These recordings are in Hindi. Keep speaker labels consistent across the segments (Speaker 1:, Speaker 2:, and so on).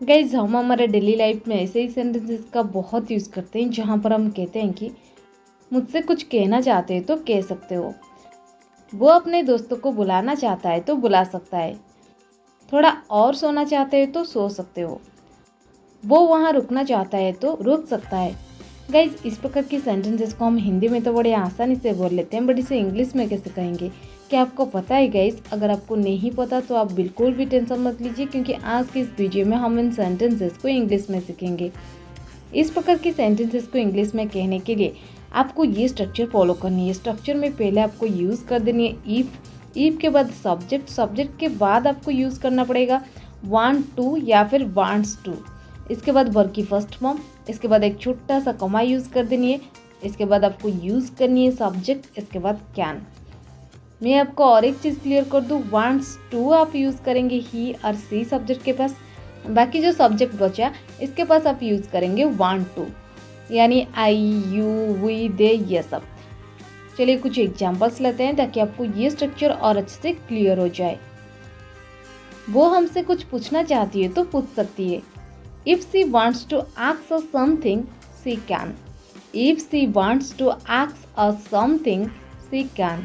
Speaker 1: गाइज हम हमारे डेली लाइफ में ऐसे ही सेंटेंसेस का बहुत यूज़ करते हैं जहाँ पर हम कहते हैं कि मुझसे कुछ कहना चाहते हो तो कह सकते हो, वो अपने दोस्तों को बुलाना चाहता है तो बुला सकता है, थोड़ा और सोना चाहते हो तो सो सकते हो, वो वहाँ रुकना चाहता है तो रुक सकता है। गाइज इस प्रकार की सेंटेंसेस को हम हिंदी में तो बड़े आसानी से बोल लेते हैं, बट इसे इंग्लिश में कैसे कहेंगे? क्या आपको पता है गाइज? अगर आपको नहीं पता तो आप बिल्कुल भी टेंशन मत लीजिए, क्योंकि आज की इस वीडियो में हम इन सेंटेंसेस को इंग्लिश में सीखेंगे। इस प्रकार की सेंटेंसेस को इंग्लिश में कहने के लिए आपको ये स्ट्रक्चर फॉलो करनी है। स्ट्रक्चर में पहले आपको यूज़ कर देनी है इफ़ के बाद सब्जेक्ट के बाद आपको यूज़ करना पड़ेगा वांट टू या फिर वांट्स टू। इसके बाद वर्ब की फर्स्ट फॉर्म, इसके बाद एक छोटा सा कॉमा यूज़ कर देनी है, इसके बाद आपको यूज़ करनी है सब्जेक्ट, इसके बाद कैन। मैं आपको और एक चीज़ क्लियर कर दूँ, वांट्स टू आप यूज़ करेंगे ही और सी सब्जेक्ट के पास, बाकी जो सब्जेक्ट बचा इसके पास आप यूज़ करेंगे वांट टू, यानी आई यू वी दे ये सब। चलिए कुछ एग्जांपल्स लेते हैं ताकि आपको ये स्ट्रक्चर और अच्छे से क्लियर हो जाए। वो हमसे कुछ पूछना चाहती है तो पूछ सकती है। If she wants to ask us something, she can. If she wants to ask us something, she can.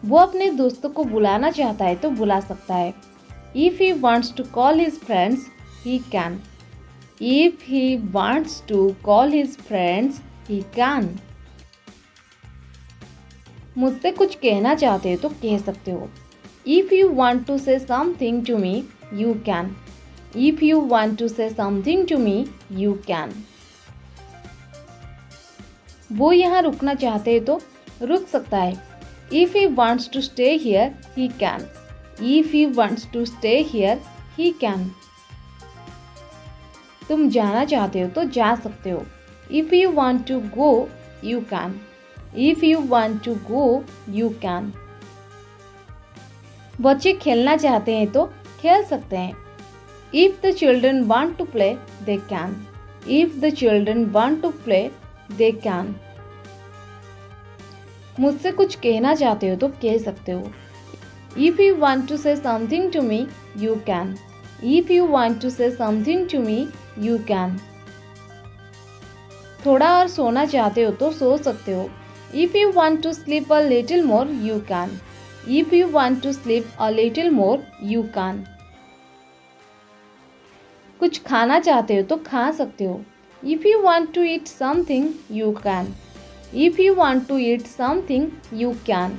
Speaker 1: वो अपने दोस्तों को बुलाना चाहता है तो बुला सकता है। If he wants to call his friends, he can. If he wants to call his friends, he can. मुझसे कुछ कहना चाहते हो तो कह सकते हो। If you want to say something to me, you can. If you want to say something to me, you can. वो यहाँ रुकना चाहते हैं तो रुक सकता है। If he wants to stay here, he can. If he wants to stay here, he can. तुम जाना चाहते हो तो जा सकते हो। If you want to go, you can. If you want to go, you can. बच्चे खेलना चाहते हैं तो खेल सकते हैं। If the children want to play, they can. If the children want to play, they can. मुझसे कुछ कहना चाहते हो तो कह सकते हो। If you want to say something to me, you can. If you want to say something to me, you can. थोड़ा और सोना चाहते हो तो सो सकते हो। If you want to sleep a little more, you can. If you want to sleep a little more, you can. कुछ खाना चाहते हो तो खा सकते हो। If you want to eat something, you can. If you want to eat something, you can.